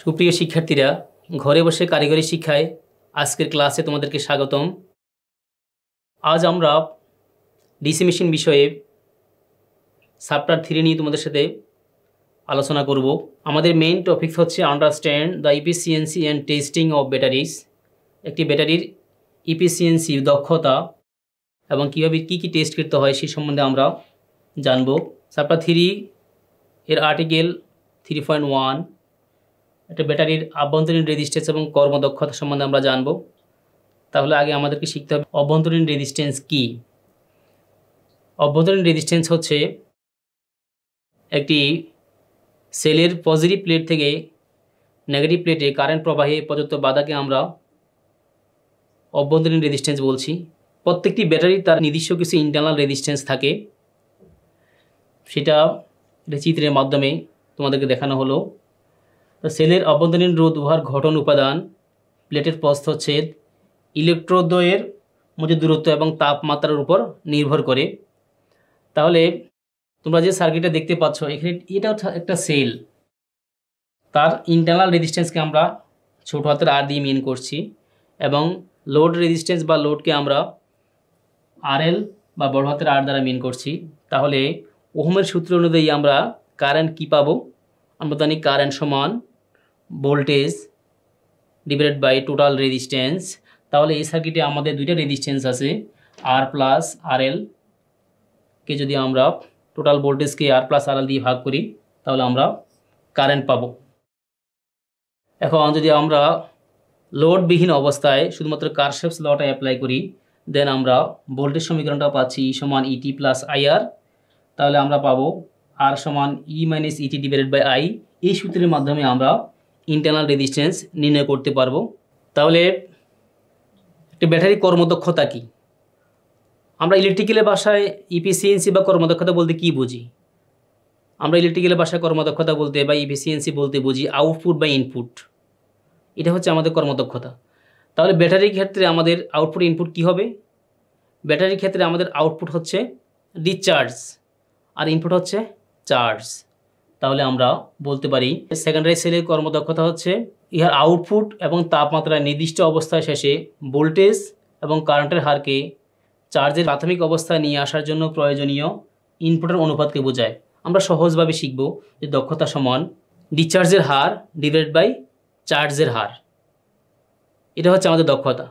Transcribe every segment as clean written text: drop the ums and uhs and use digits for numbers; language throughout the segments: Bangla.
সুপ্রিয় শিক্ষার্থীরা, ঘরে বসে কারিগরি শিক্ষায় আজকের ক্লাসে তোমাদেরকে স্বাগতম। আজ আমরা ডিসি মেশিন বিষয়ে চ্যাপ্টার 3 নিয়ে তোমাদের সাথে আলোচনা করব। আমাদের মেইন টপিক হচ্ছে understand the efficiency and testing of batteries. একটি ব্যাটারির ইফিসিয়েন্সি, দক্ষতা এবং কীভাবে কী টেস্ট করতে হয় সেই সম্বন্ধে আমরা জানব। চ্যাপ্টার 3 এর আর্টিকেল 3.1 একটা ব্যাটারির আভ্যন্তরীণ রেজিস্ট্যান্স এবং কর্মদক্ষতা সম্বন্ধে আমরা জানব। তাহলে আগে আমাদেরকে শিখতে হবে অভ্যন্তরীণ রেজিস্ট্যান্স কী। অভ্যন্তরীণ রেজিস্ট্যান্স হচ্ছে একটি সেলের পজিটিভ প্লেট থেকে নেগেটিভ প্লেটে কারেন্ট প্রবাহে প্রযুক্ত বাধাকে আমরা অভ্যন্তরীণ রেজিস্ট্যান্স বলছি। প্রত্যেকটি ব্যাটারির তার নির্দিষ্ট কিছু ইন্টারনাল রেজিস্ট্যান্স থাকে, সেটা চিত্রের মাধ্যমে তোমাদেরকে দেখানো হলো। সেলের অভ্যন্তরীণ রোধ উহার গঠন, উপাদান, প্লেটের প্রস্থচ্ছেদ, ইলেকট্রোদ্বয়ের মধ্যে দূরত্ব এবং তাপমাত্রার উপর নির্ভর করে। তাহলে তোমরা যে সার্কিটটা দেখতে পাচ্ছ এখানে, এটা একটা সেল, তার ইন্টারনাল রেজিস্ট্যান্সকে আমরা ছোট হাতের আর দিয়ে মিন করছি এবং লোড রেজিস্ট্যান্স বা লোডকে আমরা আরএল বা বড় হাতের আর দ্বারা মিন করছি। তাহলে ওহমের সূত্র অনুযায়ী আমরা কারেন্ট কী পাবো? আমরা জানি কারেন্ট সমান voltage divided by total resistance. তাহলে এই সার্কিটে আমাদের দুইটা রেজিস্ট্যান্স আছে, আর প্লাস আরএল কে যদি আমরা টোটাল ভোল্টেজকে আর প্লাস আরএল দিয়ে ভাগ করি তাহলে আমরা কারেন্ট পাবো। এখন যদি আমরা লোডবিহীন অবস্থায় শুধুমাত্র কারশ্যাফস লটা অ্যাপ্লাই করি, দেন আমরা ভোল্টেজ সমীকরণটা পাচ্ছি ই সমান ইটি প্লাস আইআর। তাহলে আমরা পাবো আর সমান E minus ET divided by I. এই সূত্রের মাধ্যমে আমরা ইন্টারনাল রেজিস্ট্যান্স নির্ণয় করতে পারবো। তাহলে একটা ব্যাটারি কর্মদক্ষতা কী? আমরা ইলেকট্রিক্যালের ভাষায় ইফিসিয়েন্সি বা কর্মদক্ষতা বলতে কী বুঝি? আমরা ইলেকট্রিক্যালের ভাষায় কর্মদক্ষতা বলতে বা ইফিসিয়েন্সি বলতে বুঝি আউটপুট বা ইনপুট। এটা হচ্ছে আমাদের কর্মদক্ষতা। তাহলে ব্যাটারির ক্ষেত্রে আমাদের আউটপুট ইনপুট কী হবে? ব্যাটারির ক্ষেত্রে আমাদের আউটপুট হচ্ছে ডিসচার্জ আর ইনপুট হচ্ছে চার্জ। তাহলে আমরা বলতে পারি সেকেন্ডারি সেলের কর্মদক্ষতা হচ্ছে ইহার আউটপুট এবং তাপমাত্রার নির্দিষ্ট অবস্থায় শেষে ভোল্টেজ এবং কারেন্টের হারকে চার্জের প্রাথমিক অবস্থায় নিয়ে আসার জন্য প্রয়োজনীয় ইনপুটের অনুপাতকে বোঝায়। আমরা সহজভাবে শিখব যে দক্ষতা সমান ডিসচার্জের হার ডিভাইডেড বাই চার্জের হার। এটা হচ্ছে আমাদের দক্ষতা।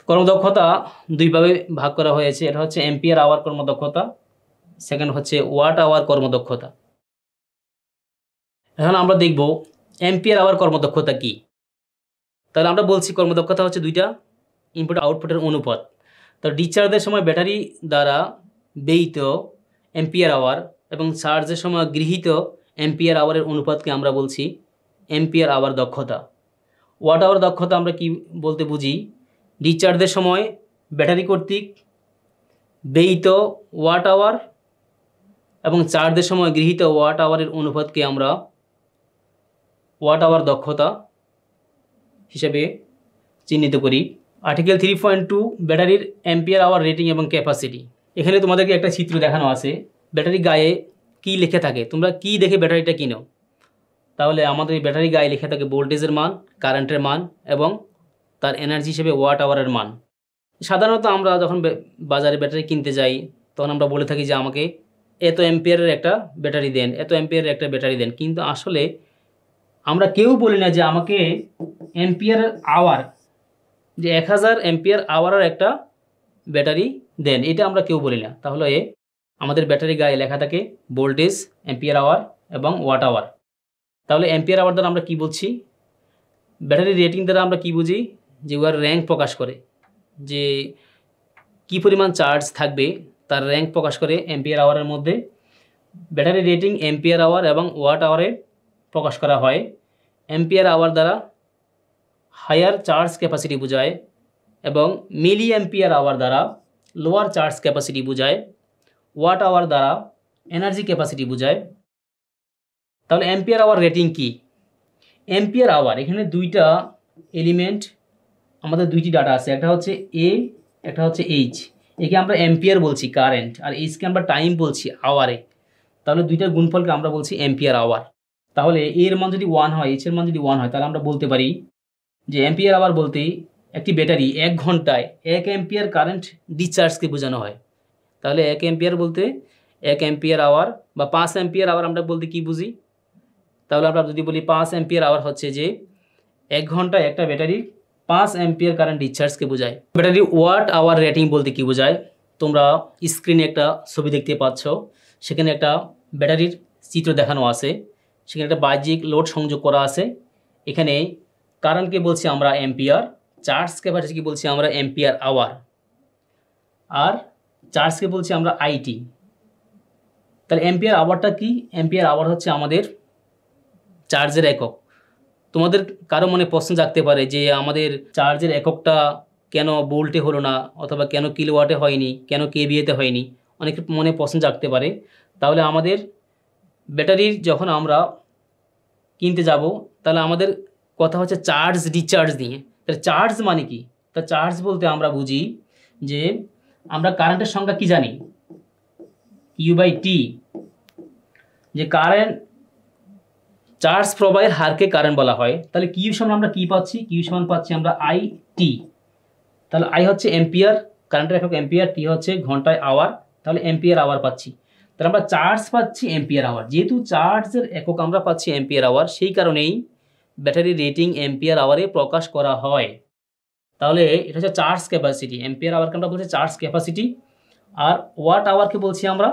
কর্মদক্ষতা দুইভাবে ভাগ করা হয়েছে। এটা হচ্ছে অ্যাম্পিয়ার আওয়ার কর্মদক্ষতা, সেকেন্ড হচ্ছে ওয়াট আওয়ার কর্মদক্ষতা। এখন আমরা দেখব অ্যাম্পিয়ার আওয়ার কর্মদক্ষতা কী। তাহলে আমরা বলছি কর্মদক্ষতা হচ্ছে দুইটা ইনপুট আউটপুটের অনুপাত। তো ডিসচার্জের সময় ব্যাটারি দ্বারা ব্যয়িত অ্যাম্পিয়ার আওয়ার এবং চার্জের সময় গৃহীত অ্যাম্পিয়ার আওয়ারের অনুপাতকে আমরা বলছি অ্যাম্পিয়ার আওয়ার দক্ষতা। ওয়াট আওয়ার দক্ষতা আমরা কি বলতে বুঝি? ডিসচার্জের সময় ব্যাটারি কর্তৃক ব্যয়িত ওয়াট আওয়ার এবং চার্জের সময় গৃহীত ওয়াট আওয়ারের অনুপাতকে আমরা ওয়াট আওয়ার দক্ষতা হিসেবে চিহ্নিত করি। আর্টিকেল 3.2 ব্যাটারির অ্যাম্পিয়ার আওয়ার রেটিং এবং ক্যাপাসিটি। এখানে তোমাদেরকে একটা চিত্র দেখানো আছে। ব্যাটারি গায়ে কি লেখা থাকে? তোমরা কি দেখে ব্যাটারিটা কিনো? তাহলে আমাদের এই ব্যাটারি গায়ে লেখা থাকে ভোল্টেজের মান, কারেন্টের মান এবং তার এনার্জি হিসেবে ওয়াট আওয়ারের মান। সাধারণত আমরা যখন বাজারে ব্যাটারি কিনতে যাই তখন আমরা বলে থাকি যে আমাকে এত অ্যাম্পিয়ারের একটা ব্যাটারি দেন, এত অ্যাম্পিয়ারের একটা ব্যাটারি দেন। কিন্তু আসলে আমরা কেউ বলি না যে আমাকে অ্যাম্পিয়ার আওয়ার, যে 1000 অ্যাম্পিয়ার আওয়ারের একটা ব্যাটারি দেন, এটা আমরা কেউ বলি না। তাহলে আমাদের ব্যাটারি গায়ে লেখা থাকে ভোল্টেজ, অ্যাম্পিয়ার আওয়ার এবং ওয়াট আওয়ার। তাহলে অ্যাম্পিয়ার আওয়ার দ্বারা আমরা কি বলছি? ব্যাটারি রেটিং দ্বারা আমরা কি বুঝি? যে উহার র্যাঙ্ক প্রকাশ করে, যে কি পরিমাণ চার্জ থাকবে তার র্যাঙ্ক প্রকাশ করে অ্যাম্পিয়ার আওয়ারের মধ্যে। ব্যাটারি রেটিং অ্যাম্পিয়ার আওয়ার এবং ওয়াট আওয়ারে প্রকাশ করা হয়। অ্যাম্পিয়ার আওয়ার দ্বারা হায়ার চার্জ ক্যাপাসিটি বোঝায় এবং মিলি অ্যাম্পিয়ার আওয়ার দ্বারা লোয়ার চার্জ ক্যাপাসিটি বোঝায়। ওয়াট আওয়ার দ্বারা এনার্জি ক্যাপাসিটি বোঝায়। তাহলে অ্যাম্পিয়ার আওয়ার রেটিং কি? অ্যাম্পিয়ার আওয়ার, এখানে দুইটা এলিমেন্ট, আমাদের দুইটি ডাটা আছে, একটা হচ্ছে এ, একটা হচ্ছে এইচ। একে আমরা অ্যাম্পিয়ার বলছি কারেন্ট, আর এইচকে আমরা টাইম বলছি আওয়ারে। তাহলে দুইটার গুণফলকে আমরা বলছি অ্যাম্পিয়ার আওয়ার। তাহলে এর মান যদি 1 হয়, এইচ এর মান যদি 1 হয়, তাহলে আমরা বলতে পারি যে অ্যাম্পিয়ার আওয়ার বলতে একটি ব্যাটারি 1 ঘন্টায় 1 অ্যাম্পিয়ার কারেন্ট ডিসচার্জকে বোঝানো হয়। তাহলে 1 অ্যাম্পিয়ার বলতে 1 অ্যাম্পিয়ার আওয়ার বা 5 অ্যাম্পিয়ার আওয়ার আমরা বলতে কি বুঝি? তাহলে আমরা যদি বলি 5 অ্যাম্পিয়ার আওয়ার হচ্ছে যে 1 ঘন্টায় একটা ব্যাটারির 5 অ্যাম্পিয়ার কারেন্ট ডিসচার্জকে বোঝায়। ব্যাটারির ওয়াট আওয়ার রেটিং বলতে কি বোঝায়? তোমরা স্ক্রিনে একটা ছবি দেখতে পাচ্ছ, সেখানে একটা ব্যাটারির চিত্র দেখানো আছে, সেখানে একটা বাহ্যিক লোড সংযোগ করা আছে। এখানে কারেন্টকে বলছি আমরা অ্যাম্পিয়ার, চার্জ ক্যাপাসিটিকে বলছি আমরা অ্যাম্পিয়ার আওয়ার, আর চার্জকে বলছি আমরা আইটি। তাহলে অ্যাম্পিয়ার আওয়ারটা কি? অ্যাম্পিয়ার আওয়ার হচ্ছে আমাদের চার্জের একক। তোমাদের কারো মনে প্রশ্ন জাগতে পারে যে আমাদের চার্জের এককটা কেন ভোল্টে হলো না, অথবা কেন কিলোওয়াটে হয়নি, কেন কেভিএতে হয়নি, অনেকের মনে প্রশ্ন জাগতে পারে। তাহলে আমাদের ব্যাটারির যখন আমরা কিনতে যাব, তাহলে আমাদের কথা হচ্ছে চার্জ ডিসচার্জ নিয়ে। তাহলে চার্জ মানে কি? তা চার্জ বলতে আমরা বুঝি যে আমরা কারেন্টের সংজ্ঞা কি জানি, কিউ/টি, যে কারেন্ট চার্জ প্রবাহের হারকে কারেন্ট বলা হয়। তাহলে কিউ সমান আমরা কি পাচ্ছি? কিউ সমান পাচ্ছি আমরা আইটি। তাহলে আই হচ্ছে অ্যাম্পিয়ার, কারেন্টের একক অ্যাম্পিয়ার, টি হচ্ছে ঘন্টায় আওয়ার, তাহলে অ্যাম্পিয়ার আওয়ার পাচ্ছি। তাহলে আমরা চার্জ পাচ্ছি অ্যাম্পিয়ার আওয়ার। যেহেতু চার্জের একক আমরা পাচ্ছি অ্যাম্পিয়ার আওয়ার, সেই কারণেই ব্যাটারির রেটিং অ্যাম্পিয়ার আওয়ারে প্রকাশ করা হয়। তাহলে এটা হচ্ছে চার্জ ক্যাপাসিটি। অ্যাম্পিয়ার আওয়ারকে আমরা বলছি চার্জ ক্যাপাসিটি, আর ওয়াট আওয়ারকে বলছি আমরা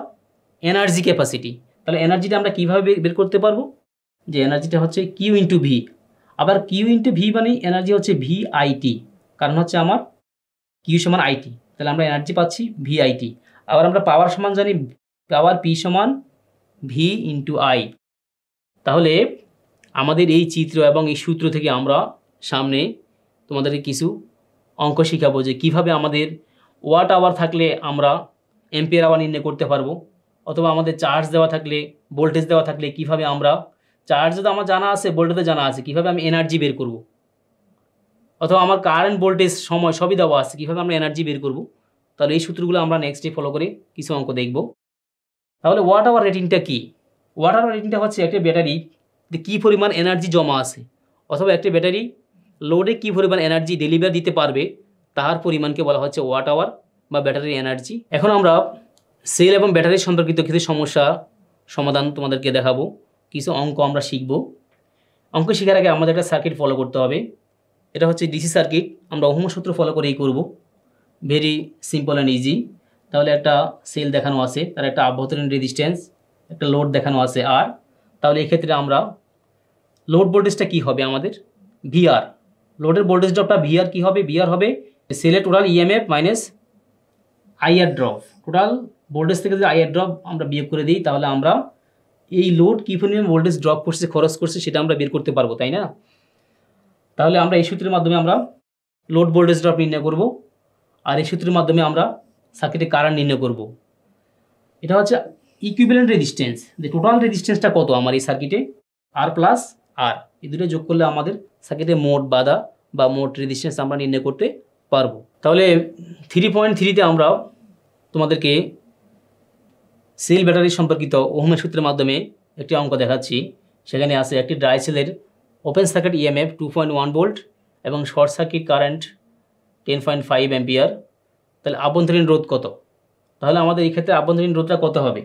এনার্জি ক্যাপাসিটি। তাহলে এনার্জিটা আমরা কীভাবে বের করতে পারবো? যে এনার্জিটা হচ্ছে কিউ ইন্টু ভি। আবার কিউ ইন্টু ভি মানে এনার্জি হচ্ছে ভিআইটি, কারণ হচ্ছে আমার কিউ সমান আইটি। তাহলে আমরা এনার্জি পাচ্ছি ভিআইটি। আবার আমরা পাওয়ার সমান জানি, পাওয়ার পি সমান ভি ইন্টু আই। তাহলে আমাদের এই চিত্র এবং এই সূত্র থেকে আমরা সামনে তোমাদেরকে কিছু অঙ্ক শিখাবো যে কীভাবে আমাদের ওয়াট আওয়ার থাকলে আমরা অ্যাম্পিয়ার আওয়ার নির্ণয় করতে পারবো, অথবা আমাদের চার্জ দেওয়া থাকলে, ভোল্টেজ দেওয়া থাকলে কীভাবে আমরা, চার্জ তো আমার জানা আছে, ভোল্টেজে জানা আছে, কীভাবে আমি এনার্জি বের করব, অথবা আমার কারেন্ট, ভোল্টেজ, সময় সবই দেওয়া আছে, কীভাবে আমরা এনার্জি বের করব। তাহলে এই সূত্রগুলো আমরা নেক্সটে ফলো করে কিছু অঙ্ক দেখব। তাহলে ওয়াট আওয়ার রেটিংটা কী? ওয়াট আওয়ার রেটিংটা হচ্ছে একটা ব্যাটারি কী পরিমাণ এনার্জি জমা আছে, অথবা একটা ব্যাটারি লোডে কী পরিমাণ এনার্জি ডেলিভার দিতে পারবে, তার পরিমাণকে বলা হচ্ছে ওয়াট আওয়ার বা ব্যাটারির এনার্জি। এখন আমরা সেল এবং ব্যাটারি সম্পর্কিত কিছু সমস্যা সমাধান তোমাদেরকে দেখাবো, কিছু অঙ্ক আমরা শিখব। অঙ্ক শেখার আগে আমাদের একটা সার্কিট ফলো করতে হবে। এটা হচ্ছে ডিসি সার্কিট, আমরা ওহম সূত্র ফলো করেই করব, ভেরি সিম্পল অ্যান্ড ইজি। তাহলে একটা সেল দেখানো আছে, তার একটা আভ্যন্তরীণ রেজিস্ট্যান্স, একটা লোড দেখানো আছে আর। তাহলে এক্ষেত্রে আমরা লোড ভোল্টেজটা কী হবে আমাদের? ভিআর। লোডের ভোল্টেজ ড্রপটা ভিআর কী হবে? ভিআর হবে সেলের total EMF minus IR drop. Total voltage থেকে যদি আইআর ড্রপ আমরা বিয়োগ করে দিই, তাহলে আমরা এই লোড কী পরিমাণ ভোল্টেজ ড্রপ করছে, খরচ করছে, সেটা আমরা বের করতে পারবো, তাই না? তাহলে আমরা এই সূত্রের মাধ্যমে আমরা লোড ভোল্টেজ ড্রপ নির্ণয় করব, আর এই সূত্রের মাধ্যমে আমরা সার্কিটে কারেন্ট নির্ণয় করব। এটা হচ্ছে ইকুইভ্যালেন্ট রেজিস্ট্যান্স, যে টোটাল রেজিস্ট্যান্সটা কত আমার এই সার্কিটে, আর প্লাস আর, এই দুটো যোগ করলে আমাদের সার্কিটে মোট বাধা বা মোট রেজিস্ট্যান্স আমরা নির্ণয় করতে পারবো। তাহলে 3.3-তে আমরা তোমাদেরকে সেল ব্যাটারি সম্পর্কিত ওহমের সূত্রের মাধ্যমে একটি অঙ্ক দেখাচ্ছি। সেখানে আছে একটি ড্রাই সেলের ওপেন সার্কিট ইএমএফ 2.1 ভোল্ট এবং শর্ট সার্কিট কারেন্ট 10.5 অ্যাম্পিয়ার। তাহলে আভ্যন্তরীণ রোধ কত? তাহলে আমাদের এই ক্ষেত্রে আভ্যন্তরীণ রোধটা কত হবে?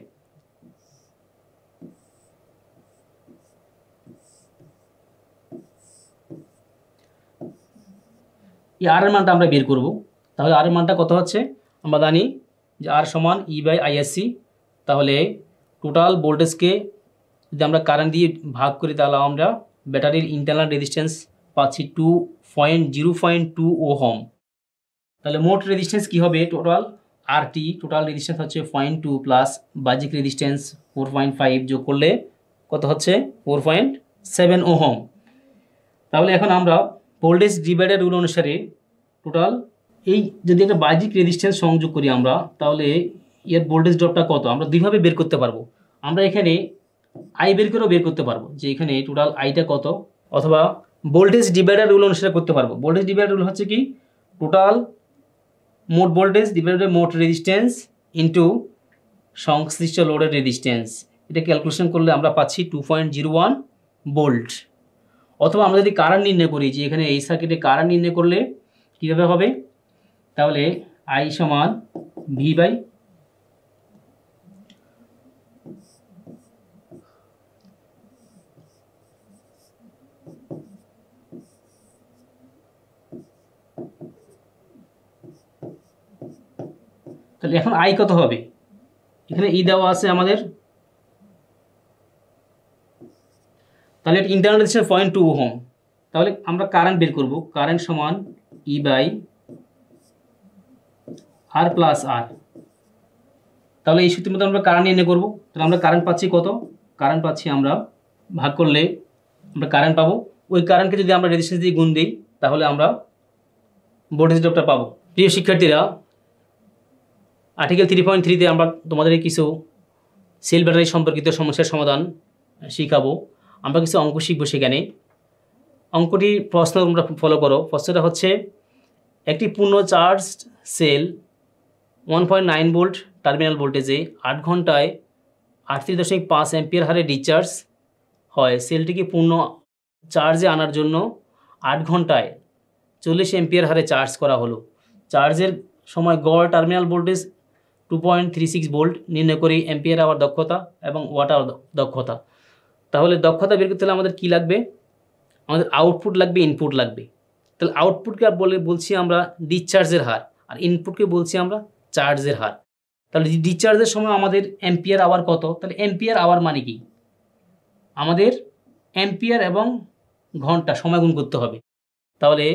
এই আর এর মানটা আমরা বের করব। তাহলে আর এর মানটা কত হচ্ছে? আমরা জানি যে আর সমান E/ISC। তাহলে টোটাল ভোল্টেজকে যদি আমরা কারেন্ট দিয়ে ভাগ করি, তাহলে আমরা ব্যাটারির ইন্টারনাল রেজিস্ট্যান্স পাচ্ছি 2.0.2 ওহম। তাহলে মোট রেজিস্ট্যান্স কী হবে? টোটাল আরটি, টোটাল রেজিস্ট্যান্স হচ্ছে 0.2 প্লাস বাহ্যিক রেজিস্ট্যান্স 4.5 যোগ করলে কত হচ্ছে? 4.7 ওহম। তাহলে এখন আমরা ভোল্টেজ ডিভাইডার রুল অনুসারে টোটাল এই যদি একটা বাহ্যিক রেজিস্ট্যান্স সংযোগ করি আমরা, তাহলে এর ভোল্টেজ ড্রপটা কত আমরা দুইভাবে বের করতে পারবো। আমরা এখানে আই বের করেও বের করতে পারবো যে এখানে টোটাল আইটা কত, অথবা ভোল্টেজ ডিভাইডার রুল অনুসারে করতে পারবো। ভোল্টেজ ডিভাইডার রুল হচ্ছে কি? টোটাল মোট ভোল্টেজ ডিভাইডেড মোট রেজিস্ট্যান্স ইন্টু সংশ্লিষ্ট লোডের রেজিস্ট্যান্স। এটা ক্যালকুলেশন করলে আমরা পাচ্ছি 2.01 ভোল্ট। অথবা আমরা যদি কারেন্ট নির্ণয় করি যে এখানে এই সার্কিটে কারেন্ট নির্ণয় করলে কীভাবে হবে, তাহলে I সমান V বাই তাহলে এখন I কত হবে, এখানে ই দেওয়া আছে আমাদের, তাহলে এটা ইন্টারনাল রেজিস্ট্যান্স 0.2 ওহম। তাহলে আমরা কারেন্ট বের করব, কারেন্ট সমান ই বাই আর প্লাস আর। তাহলে এই সূত্রের মধ্যে আমরা কারেন্ট নির্ণয় করব। তাহলে আমরা কারেন্ট পাচ্ছি কত, কারেন্ট পাচ্ছি আমরা ভাগ করলে আমরা কারেন্ট পাবো, ওই কারেন্টকে যদি আমরা রেজিস্ট্যান্স দিয়ে গুণ দিই তাহলে আমরা ভোল্টেজ ড্রপটা পাবো। প্রিয় শিক্ষার্থীরা, আর্টিকেল 3.3-তে আমরা তোমাদের কিছু সেল ব্যাটারি সম্পর্কিত সমস্যার সমাধান শিখাবো। আমরা কিছু অঙ্ক শিখবো সেখানে। অঙ্কটির প্রশ্ন তোমরা ফলো করো। প্রশ্নটা হচ্ছে, একটি পূর্ণ চার্জ সেল 1.9 ভোল্ট টার্মিনাল ভোল্টেজে 8 ঘন্টায় 38.5 অ্যাম্পিয়ার হারে ডিসচার্জ হয়। সেলটিকে পূর্ণ চার্জে আনার জন্য 8 ঘন্টায় 40 অ্যাম্পিয়ার হারে চার্জ করা হলো। চার্জের সময় গড় টার্মিনাল ভোল্টেজ 2.36 ভোল্ট নির্ণয় করি অ্যাম্পিয়ার আওয়ার দক্ষতা এবং ওয়াট আওয়ার দক্ষতা। তাহলে দক্ষতা বের করতে হলে আমাদের কী লাগবে, আমাদের আউটপুট লাগবে, ইনপুট লাগবে। তাহলে আউটপুটকে বলছি আমরা ডিসচার্জের হার, আর ইনপুটকে বলছি আমরা চার্জের হার। তাহলে ডিসচার্জের সময় আমাদের অ্যাম্পিয়ার আওয়ার কত, তাহলে অ্যাম্পিয়ার আওয়ার মানে কি, আমাদের অ্যাম্পিয়ার এবং ঘন্টা সময় গুণ করতে হবে। তাহলে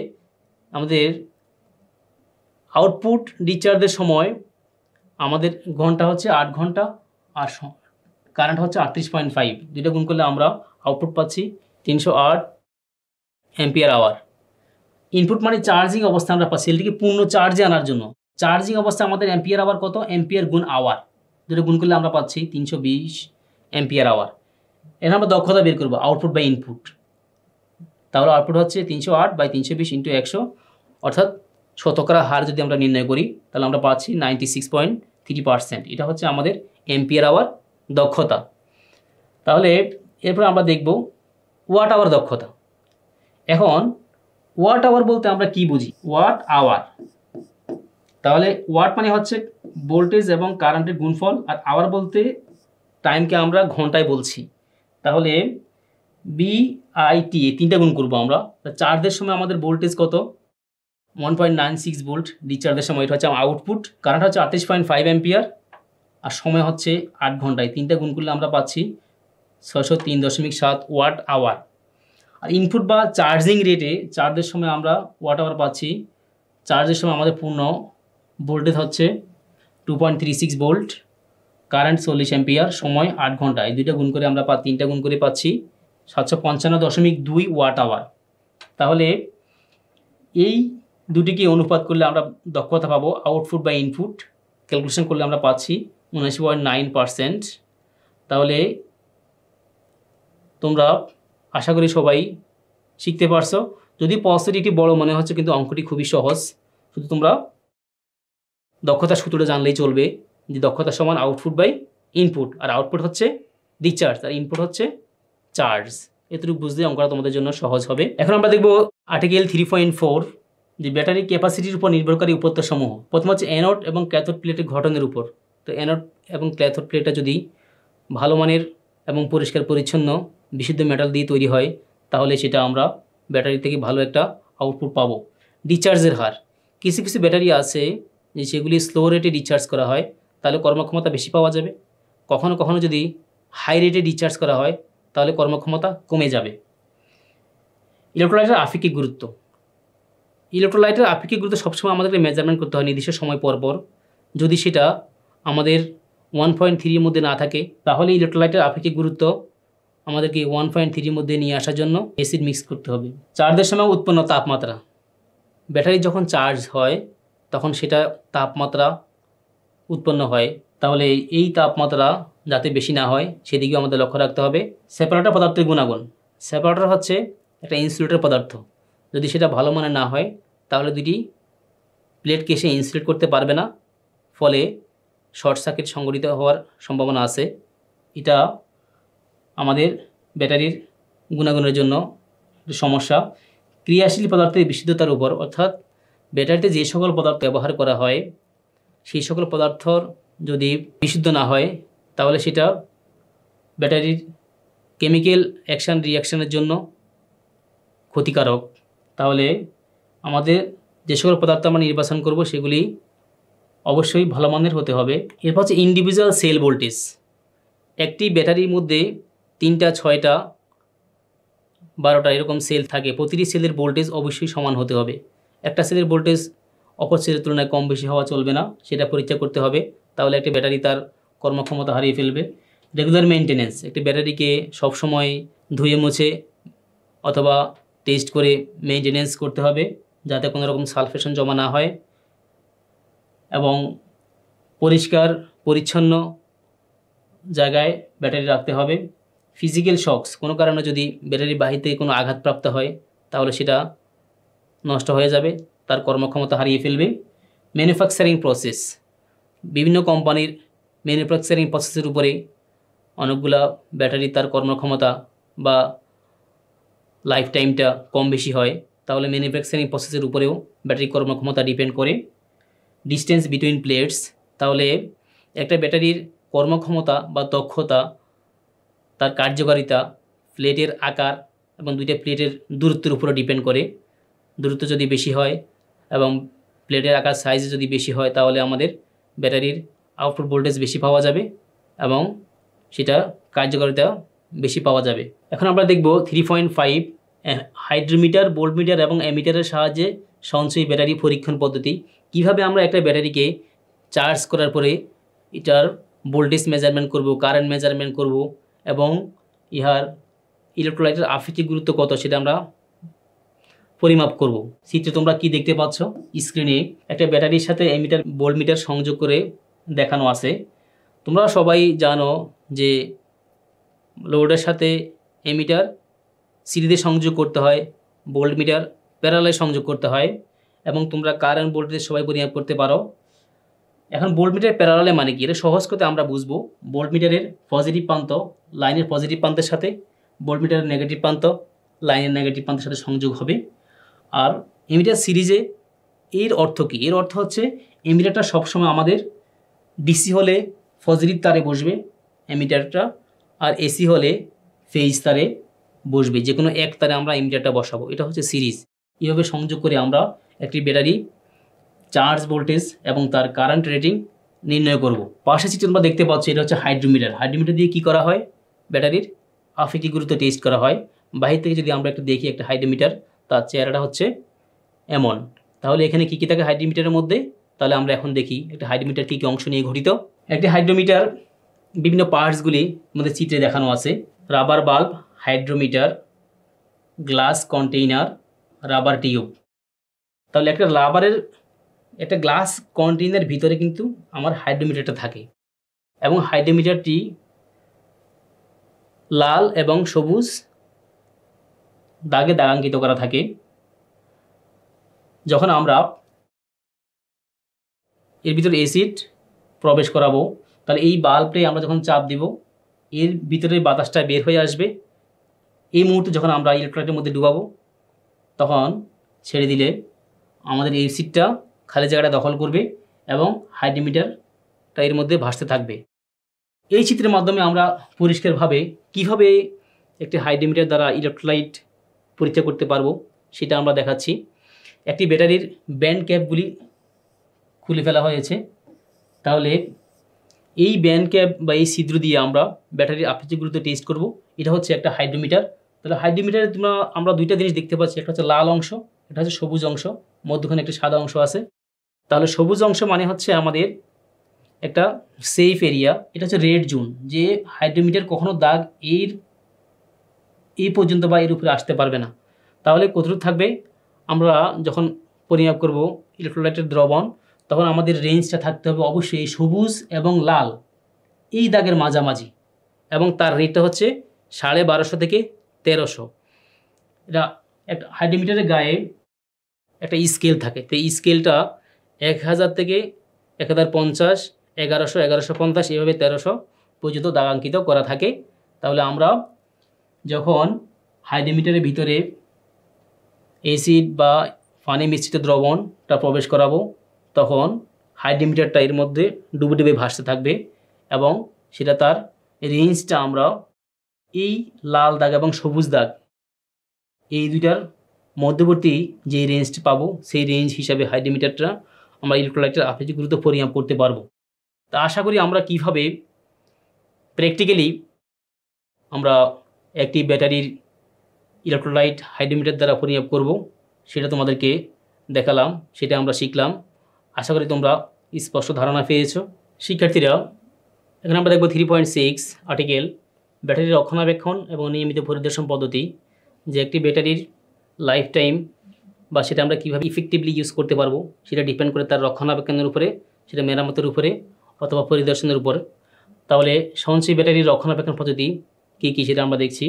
আমাদের আউটপুট ডিসচার্জের সময় আমাদের ঘন্টা হচ্ছে 8 ঘন্টা আর কারেন্ট হচ্ছে 38.5, দুইটা গুণ করলে আমরা আউটপুট পাচ্ছি 308 অ্যাম্পিয়ার আওয়ার। ইনপুট মানে চার্জিং অবস্থা আমরা পাচ্ছি, সেলটিকে পূর্ণ চার্জে আনার জন্য চার্জিং অবস্থা আমাদের অ্যাম্পিয়ার আওয়ার কত, অ্যাম্পিয়ার গুণ আওয়ার, দুটো গুণ করলে আমরা পাচ্ছি 320 অ্যাম্পিয়ার আওয়ার। এখানে আমরা দক্ষতা বের করবো, আউটপুট বাই ইনপুট। তাহলে আউটপুট হচ্ছে 308 বাই 320 ইন্টু 100, অর্থাৎ শতকরা হার যদি আমরা নির্ণয় করি তাহলে আমরা পাচ্ছি 96.3%। এটা হচ্ছে আমাদের অ্যাম্পিয়ার আওয়ার দক্ষতা। তাহলে এরপর আমরা দেখব ওয়াট আওয়ার দক্ষতা। এখন ওয়াট আওয়ার বলতে আমরা কি বুঝি, ওয়াট আওয়ার, তাহলে ওয়াট মানে হচ্ছে ভোল্টেজ এবং কারেন্টের গুণফল, আর আওয়ার বলতে টাইমকে আমরা ঘন্টায় বলছি। তাহলে বিআইটি তিনটা গুণ করবো আমরা। চার্জের সময় আমাদের ভোল্টেজ কত, 1.96 ভোল্ট ডিসচার্জের সময়, এটা হচ্ছে আমার আউটপুট। কারেন্ট হচ্ছে 38.5 অ্যাম্পিয়ার, আর সময় হচ্ছে 8 ঘন্টায়, তিনটা গুণ করলে আমরা পাচ্ছি 603.7 ওয়াট আওয়ার। আর ইনপুট বা চার্জিং রেটে চার্জের সময় আমরা ওয়াট আওয়ার পাচ্ছি। চার্জের সময় আমাদের পূর্ণ ভোল্টেজ হচ্ছে 2.36 ভোল্ট, কারেন্ট 40 অ্যাম্পিয়ার, সময় 8 ঘন্টা, এই দুইটা গুণ করে আমরা তিনটা গুণ করে পাচ্ছি 755.2 ওয়াট আওয়ার। তাহলে এই দুটিকে অনুপাত করলে আমরা দক্ষতা পাবো, আউটপুট বা ইনপুট ক্যালকুলেশন করলে আমরা পাচ্ছি 79.9%। তাহলে তোমরা আশা করি সবাই শিখতে পারছো। যদি প্রশ্নটি একটি বড় মনে হচ্ছে, কিন্তু অঙ্কটি খুবই সহজ, শুধু তোমরা দক্ষতার সূত্রটা জানলেই চলবে, যে দক্ষতা সমান আউটপুট বাই ইনপুট, আর আউটপুট হচ্ছে ডিসচার্জ আর ইনপুট হচ্ছে চার্জ। এতটুকু বুঝলে অঙ্কটা তোমাদের জন্য সহজ হবে। এখন আমরা দেখব আর্টিকেল 3.4, যে ব্যাটারি ক্যাপাসিটির উপর নির্ভরকারী উপত্যসমূহ। প্রথম হচ্ছে অ্যানোড এবং ক্যাথোড প্লেটের গঠনের উপর। তো অ্যানোড এবং ক্যাথোড প্লেটটা যদি ভালো মানের এবং পরিষ্কার পরিচ্ছন্ন বিশুদ্ধ মেটাল দিয়ে তৈরি হয়, তাহলে সেটা আমরা ব্যাটারি থেকে ভালো একটা আউটপুট পাবো। ডিসচার্জের হার, কিছু কিছু ব্যাটারি আছে যে সেগুলি স্লো রেটে ডিসচার্জ করা হয়, তাহলে কর্মক্ষমতা বেশি পাওয়া যাবে। কখনো কখনো যদি হাই রেটে ডিসচার্জ করা হয় তাহলে কর্মক্ষমতা কমে যাবে। ইলেকট্রোলাইটের আপেক্ষিক গুরুত্ব, ইলেকট্রোলাইটের আপেক্ষিক গুরুত্ব সবসময় আমাদেরকে মেজারমেন্ট করতে হয় নির্দিষ্ট সময় পর পর। যদি সেটা আমাদের 1.3-এর মধ্যে না থাকে, তাহলে ইলেকট্রোলাইটের আপেক্ষিক গুরুত্ব আমাদেরকে 1.3-এর মধ্যে নিয়ে আসার জন্য অ্যাসিড মিক্স করতে হবে। চার্জের সময় উৎপন্ন তাপমাত্রা, ব্যাটারি যখন চার্জ হয় তখন সেটা তাপমাত্রা উৎপন্ন হয়, তাহলে এই তাপমাত্রা যাতে বেশি না হয় সেদিকেও আমাদের লক্ষ্য রাখতে হবে। সেপারেটর পদার্থের গুণাগুণ, সেপারেটর হচ্ছে একটা ইনসুলেটর পদার্থ, যদি সেটা ভালো মানের না হয় তাহলে দুটি প্লেটকে সে ইনসুলেট করতে পারবে না, ফলে শর্ট সার্কিট সংঘটিত হওয়ার সম্ভাবনা আছে। এটা আমাদের ব্যাটারির গুণাগুণের জন্য সমস্যা। ক্রিয়াশীল পদার্থের বিশুদ্ধতার উপর, অর্থাৎ ব্যাটারিতে যে সকল পদার্থ ব্যবহার করা হয় সেই সকল পদার্থর যদি বিশুদ্ধ না হয় তাহলে সেটা ব্যাটারির কেমিক্যাল অ্যাকশান রিয়াকশানের জন্য ক্ষতিকারক। তাহলে আমাদের যে সকল পদার্থ আমরা নির্বাচন করব সেগুলি অবশ্যই ভালো মানের হতে হবে। এরপর হচ্ছে ইন্ডিভিজুয়াল সেল ভোল্টেজ। একটি ব্যাটারির মধ্যে 3টা 6টা 12টা এরকম সেল থাকে, প্রতিটি সেলের ভোল্টেজ অবশ্যই সমান হতে হবে। একটা সেলের ভোল্টেজ অপর সেলের তুলনায় কম বেশি হওয়া চলবে না, সেটা পরীক্ষা করতে হবে, তাহলে একটা ব্যাটারি তার কর্মক্ষমতা হারিয়ে ফেলবে। রেগুলার মেনটেন্যান্স, একটি ব্যাটারিকে সবসময় ধুয়ে মুছে অথবা টেস্ট করে মেনটেন্যান্স করতে হবে যাতে কোনো রকম সালফেশন জমা না হয়, এবং পরিষ্কার পরিচ্ছন্ন জায়গায় ব্যাটারি রাখতে হবে। ফিজিক্যাল শকস, কোনো কারণে যদি ব্যাটারি বাহিরে কোনো আঘাতপ্রাপ্ত হয় তাহলে সেটা নষ্ট হয়ে যাবে, তার কর্মক্ষমতা হারিয়ে ফেলবে। ম্যানুফ্যাকচারিং প্রসেস, বিভিন্ন কোম্পানির ম্যানুফ্যাকচারিং প্রসেসের উপরে অনেকগুলা ব্যাটারি তার কর্মক্ষমতা বা লাইফ টাইমটা কম বেশি হয়, তাহলে ম্যানুফ্যাকচারিং প্রসেসের উপরেও ব্যাটারির কর্মক্ষমতা ডিপেন্ড করে। ডিস্টেন্স বিটুইন প্লেটস, তাহলে একটা ব্যাটারির কর্মক্ষমতা বা দক্ষতা তার কার্যকারিতা প্লেটের আকার এবং দুইটা প্লেটের দূরত্বের উপরে ডিপেন্ড করে। দূরত্ব যদি বেশি হয় এবং প্লেটের আকার সাইজ যদি বেশি হয় তাহলে আমাদের ব্যাটারির আউটপুট ভোল্টেজ বেশি পাওয়া যাবে এবং সেটা কার্যকারিতা বেশি পাওয়া যাবে। এখন আমরা দেখব 3.5 হাইড্রোমিটার, ভোল্টমিটার এবং অ্যামিটারের সাহায্যে সঞ্চয়ী ব্যাটারি পরীক্ষণ পদ্ধতি। কিভাবে আমরা একটা ব্যাটারিকে চার্জ করার পরে এটার ভোল্টেজ মেজারমেন্ট করব, কারেন্ট মেজারমেন্ট করব এবং ইহার ইলেকট্রোলাইটের আপেক্ষিক গুরুত্ব কত সেটা আমরা পরিমাপ করব। চিত্রে তোমরা কি দেখতে পাচ্ছ, স্ক্রিনে একটা ব্যাটারির সাথে অ্যামিটার ভোল্টমিটার সংযোগ করে দেখানো আছে। তোমরা সবাই জানো যে লোডের সাথে অ্যামিটার সিরিজে সংযোগ করতে হয়, ভোল্টমিটার প্যারালালে সংযোগ করতে হয়, এবং তোমরা কারেন্ট ভোল্টেজ সবাই পরিমাপ করতে পারো। এখন ভোল্টমিটার প্যারালালে মানে কি, এটা সহজ করতে আমরা বুঝবো। ভোল্টমিটারের পজিটিভ প্রান্ত লাইনের পজিটিভ প্রান্তের সাথে, ভোল্টমিটারের নেগেটিভ প্রান্ত লাইনের নেগেটিভ প্রান্তের সাথে সংযোগ হবে। আর অ্যামিটার সিরিজে এর অর্থ কী? এর অর্থ হচ্ছে অ্যামিটারটা সবসময় আমাদের ডিসি হলে পজিটিভ তারে বসবে অ্যামিটারটা, আর এসি হলে ফেজ তারে বসবে, যে কোনো এক তারে আমরা অ্যামিটারটা বসাবো। এটা হচ্ছে সিরিজ। এইভাবে সংযোগ করে আমরা একটি ব্যাটারি চার্জ ভোল্টেজ এবং তার কারেন্ট রেটিং নির্ণয় করব। পাশে চিত্র তোমরা দেখতে পাচ্ছ, এটা হচ্ছে হাইড্রোমিটার। হাইড্রোমিটার দিয়ে কী করা হয়? ব্যাটারির আপেক্ষিক গুরুত্ব টেস্ট করা হয়। বাহির থেকে যদি আমরা একটু দেখি একটা হাইড্রোমিটার, তার চেহারাটা হচ্ছে এমন। তাহলে এখানে কী কী থাকে হাইড্রোমিটারের মধ্যে? তাহলে আমরা এখন দেখি একটা হাইড্রোমিটার কী কী অংশ নিয়ে গঠিত। একটি হাইড্রোমিটার বিভিন্ন পার্টসগুলি আমাদের চিত্রে দেখানো আছে। Rubber bulb, hydrometer, glass container, rubber tube. তাহলে একটা গ্লাস কন্টেইনার ভিতরে কিন্তু আমার হাইড্রোমিটারটা থাকে, এবং হাইড্রোমিটারটি লাল এবং সবুজ দাগে দাগাঙ্কিত করা থাকে। যখন আমরা এর ভিতরে অ্যাসিড প্রবেশ করাবো তাহলে এই বাল্বটাই আমরা যখন চাপ দিব এর ভিতরে বাতাসটা বের হয়ে আসবে। এই মুহূর্তে যখন আমরা ইলেকট্রোলাইটের মধ্যে ডুবাবো তখন ছেড়ে দিলে আমাদের অ্যাসিডটা খালি জায়গাটা দখল করবে এবং হাইড্রোমিটারটা এর মধ্যে ভাসতে থাকবে। এই চিত্রের মাধ্যমে আমরা পরিষ্কারভাবে কিভাবে একটি হাইড্রোমিটার দ্বারা ইলেকট্রোলাইট পরীক্ষা করতে পারবো সেটা আমরা দেখাচ্ছি। একটি ব্যাটারির ব্যান্ড ক্যাপগুলি খুলে ফেলা হয়েছে। তাহলে এই ব্যান্ড ক্যাপ বা এই ছিদ্র দিয়ে আমরা ব্যাটারির আপেক্ষিক গুরুত্ব টেস্ট করব। এটা হচ্ছে একটা হাইড্রোমিটার। তাহলে হাইড্রোমিটারে আমরা দুইটা জিনিস দেখতে পাচ্ছি, একটা হচ্ছে লাল অংশ, এটা হচ্ছে সবুজ অংশ, মধ্যখানে একটা সাদা অংশ আছে। তাহলে সবুজ অংশ মানে হচ্ছে আমাদের একটা সেফ এরিয়া, এটা হচ্ছে রেড জোন, যে হাইড্রোমিটার কখনো দাগ এই পর্যন্ত বা এর উপরে আসতে পারবে না। তাহলে কতটুকু থাকবে? আমরা যখন পরিমাপ করব ইলেকট্রোলাইটের দ্রবণ তখন আমাদের রেঞ্জটা থাকতে হবে অবশ্যই এই সবুজ এবং লাল এই দাগের মাঝামাঝি, এবং তার রেটটা হচ্ছে 1250 থেকে 1300। এটা একটা হাইড্রোমিটারের গায়ে একটা স্কেল থাকে, তো এই স্কেলটা 1000 থেকে 1050, 1100, 1150 এভাবে 1300 পর্যন্ত দাগাঙ্কিত করা থাকে। তাহলে আমরা যখন হাইড্রোমিটারের ভিতরে অ্যাসিড বা পানি মিশ্রিত দ্রবণটা প্রবেশ করাবো, তখন হাইড্রোমিটারটা এর মধ্যে ডুবে ডুবে ভাসতে থাকবে এবং সেটা তার রেঞ্জটা আমরা এই লাল দাগ এবং সবুজ দাগ এই দুইটার মধ্যবর্তী যে রেঞ্জটি পাবো সেই রেঞ্জ হিসাবে হাইড্রোমিটারটা আমরা ইলেকট্রোলাইটের আপেক্ষিক গুরুত্ব পরিমাপ করতে পারবো। তা আশা করি আমরা কিভাবে প্র্যাকটিক্যালি আমরা একটি ব্যাটারির ইলেকট্রোলাইট হাইড্রোমিটার দ্বারা পরিমাপ করব সেটা তোমাদেরকে দেখালাম, সেটা আমরা শিখলাম। আশা করি তোমরা স্পষ্ট ধারণা পেয়েছো। শিক্ষার্থীরা, এখানে আমরা দেখব 3.6 আর্টিকেল ব্যাটারির রক্ষণাবেক্ষণ এবং নিয়মিত পরিদর্শন পদ্ধতি, যে একটি ব্যাটারির লাইফ টাইম বা সেটা আমরা কীভাবে ইফেক্টিভলি ইউজ করতে পারবো সেটা ডিপেন্ড করে তার রক্ষণাবেক্ষণের উপরে, সেটা মেরামতের উপরে অথবা পরিদর্শনের উপর। তাহলে সঞ্চয়ী ব্যাটারির রক্ষণাবেক্ষণ পদ্ধতি কী কী সেটা আমরা দেখছি।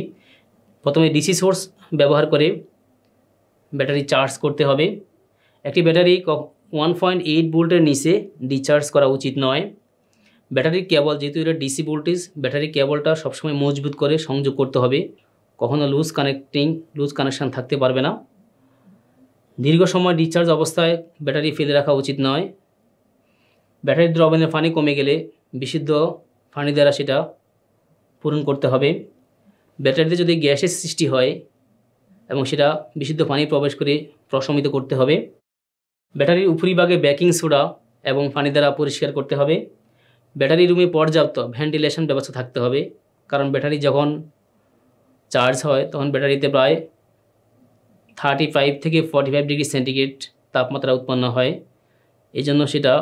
প্রথমে ডিসি সোর্স ব্যবহার করে ব্যাটারি চার্জ করতে হবে। একটি ব্যাটারি 1.8 ভোল্টের নিচে ডিচার্জ করা উচিত নয়। ব্যাটারির কেবল, যেহেতু এটা ডিসি ভোল্টেজ, ব্যাটারির কেবলটা সবসময় মজবুত করে সংযোগ করতে হবে, কখনো লুজ কানেকশান থাকতে পারবে না। দীর্ঘ সময় ডিসচার্জ অবস্থায় ব্যাটারি ফেলে রাখা উচিত নয়। ব্যাটারির দ্রবণের পানি কমে গেলে বিশুদ্ধ পানি দ্বারা সেটা পূরণ করতে হবে। ব্যাটারিতে যদি গ্যাসের সৃষ্টি হয় এবং সেটা বিশুদ্ধ পানি প্রবেশ করে প্রশমিত করতে হবে। ব্যাটারির উপরিভাগে বেকিং সোডা এবং পানি দ্বারা পরিষ্কার করতে হবে। ব্যাটারি রুমে পর্যাপ্ত ভেন্টিলেশন ব্যবস্থা থাকতে হবে, কারণ ব্যাটারি যখন চার্জ হয় তখন ব্যাটারিতে প্রায় 35 থেকে 45 ডিগ্রি সেন্টিগ্রেড তাপমাত্রা উৎপন্ন হয়। এই জন্য সেটা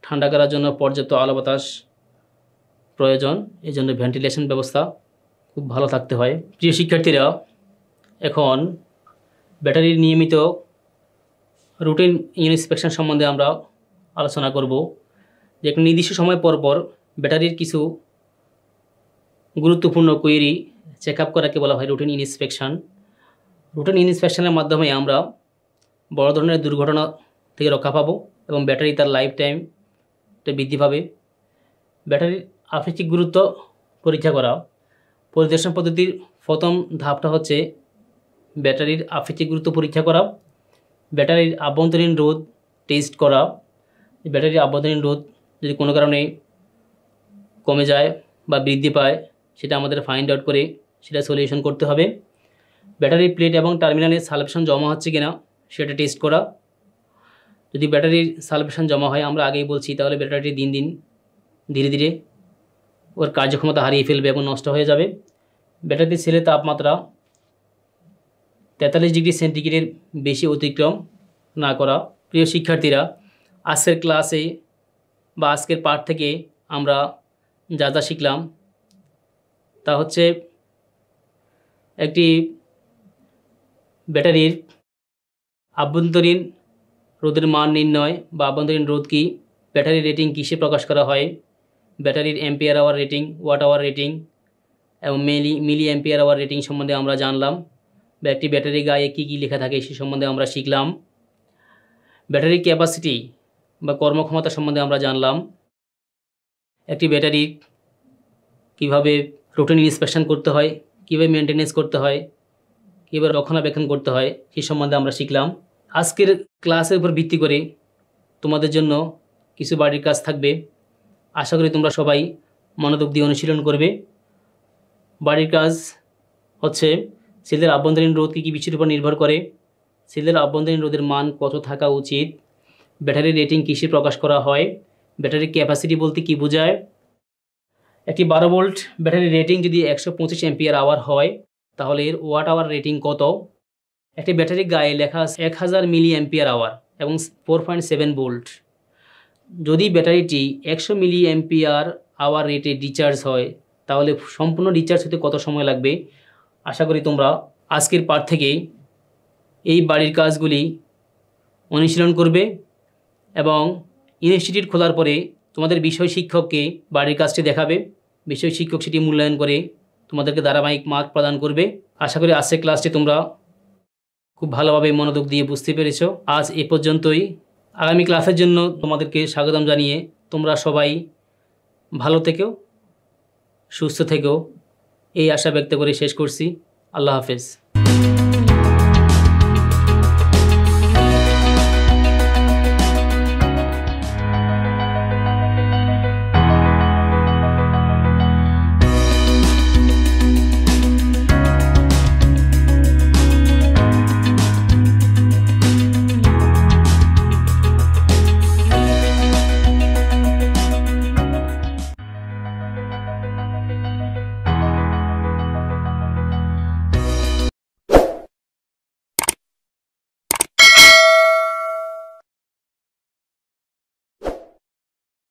ঠান্ডা করার জন্য পর্যাপ্ত আলো বাতাস প্রয়োজন, এই জন্য ভেন্টিলেশন ব্যবস্থা খুব ভালো থাকতে হয়। প্রিয় শিক্ষার্থীরা, এখন ব্যাটারির নিয়মিত রুটিন ইনস্পেকশন সম্বন্ধে আমরা আলোচনা করব। যে একটা নির্দিষ্ট সময় পর পর ব্যাটারির কিছু গুরুত্বপূর্ণ কোয়েরি চেক আপ করাকে বলা হয় রুটিন ইনস্পেকশন। রুটিন ইনস্পেকশনের মাধ্যমে আমরা বড় ধরনের দুর্ঘটনা থেকে রক্ষা পাবো এবং ব্যাটারি তার লাইফ টাইমটা বৃদ্ধি পাবে। ব্যাটারির আপেক্ষিক গুরুত্ব পরীক্ষা করা। পরিদর্শন পদ্ধতির প্রথম ধাপটা হচ্ছে ব্যাটারির আপেক্ষিক গুরুত্ব পরীক্ষা করা। ব্যাটারির আভ্যন্তরীণ রোধ টেস্ট করা। ব্যাটারির আভ্যন্তরীণ রোধ যদি কোনো কারণে কমে যায় বা বৃদ্ধি পায় সেটা আমাদের ফাইন্ড আউট করে সেটা সলিউশন করতে হবে। ব্যাটারির প্লেট এবং টার্মিনালে সালভেশন জমা হচ্ছে কিনা সেটা টেস্ট করা। যদি ব্যাটারির সালভেশন জমা হয়, আমরা আগেই বলছি, তাহলে ব্যাটারিটি দিন দিন ধীরে ধীরে ওর কার্যক্ষমতা হারিয়ে ফেলবে এবং নষ্ট হয়ে যাবে। ব্যাটারির সেলের তাপমাত্রা 43 ডিগ্রি সেন্টিগ্রেডের বেশি অতিক্রম না করা। প্রিয় শিক্ষার্থীরা, আজকের ক্লাসে বা আজকের পাঠ থেকে আমরা যা যা শিখলাম তা হচ্ছে একটি ব্যাটারির আভ্যন্তরীণ রোধের মান নির্ণয় বা আভ্যন্তরীণ রোধ কী, ব্যাটারি রেটিং কিসে প্রকাশ করা হয়, ব্যাটারির ampere hour rating, watt hour rating এবং মিলি অ্যাম্পিয়ার আওয়ার রেটিং সম্বন্ধে আমরা জানলাম। বা একটি ব্যাটারি গায়ে কী কী লেখা থাকে সে সম্বন্ধে আমরা শিখলাম। ব্যাটারির ক্যাপাসিটি বা কর্মক্ষমতা সম্বন্ধে আমরা জানলাম। একটি ব্যাটারি কীভাবে রুটিন ইন্সপেকশন করতে হয়, কীভাবে মেনটেনেন্স করতে হয়, কীভাবে রক্ষণাবেক্ষণ করতে হয় সে সম্বন্ধে আমরা শিখলাম। আজকের ক্লাসের উপর ভিত্তি করে তোমাদের জন্য কিছু বাড়ির কাজ থাকবে। আশা করি তোমরা সবাই মনোযোগ দিয়ে অনুশীলন করবে। বাড়ির কাজ হচ্ছে সেলের আভ্যন্তরীণ রোধ কী কী বিষয়ের উপর নির্ভর করে, সেলের আভ্যন্তরীণ রোধের মান কত থাকা উচিত, ব্যাটারির রেটিং কিসে প্রকাশ করা হয়, ব্যাটারির ক্যাপাসিটি বলতে কী বোঝায়, একটি 12 ভোল্ট ব্যাটারির রেটিং যদি 125 অ্যাম্পিয়ার আওয়ার হয় তাহলে এর ওয়াট আওয়ার রেটিং কত, একটি ব্যাটারির গায়ে লেখা আছে 1000 মিলি অ্যাম্পিয়ার আওয়ার এবং 4.7 ভোল্ট। যদি ব্যাটারিটি 100 মিলি অ্যাম্পিয়ার আওয়ার রেটে ডিচার্জ হয় তাহলে সম্পূর্ণ ডিচার্জ হতে কত সময় লাগবে। আশা করি তোমরা আজকের পাঠ থেকেই এই বাড়ির কাজগুলি অনুশীলন করবে এবং ইনস্টিটিউট খোলার পরে তোমাদের বিষয় শিক্ষককে বাড়ির কাজটি দেখাবে। বিষয় শিক্ষক সেটি মূল্যায়ন করে তোমাদেরকে ধারাবাহিক মার্ক প্রদান করবে। আশা করি আজকের ক্লাসটি তোমরা খুব ভালোভাবে মনোযোগ দিয়ে বুঝতে পেরেছ। আজ এ পর্যন্তই। আগামী ক্লাসের জন্য তোমাদেরকে স্বাগতম জানিয়ে তোমরা সবাই ভালো থেকো, সুস্থ থেকো এই আশা ব্যক্ত করে শেষ করছি। আল্লাহ হাফেজ।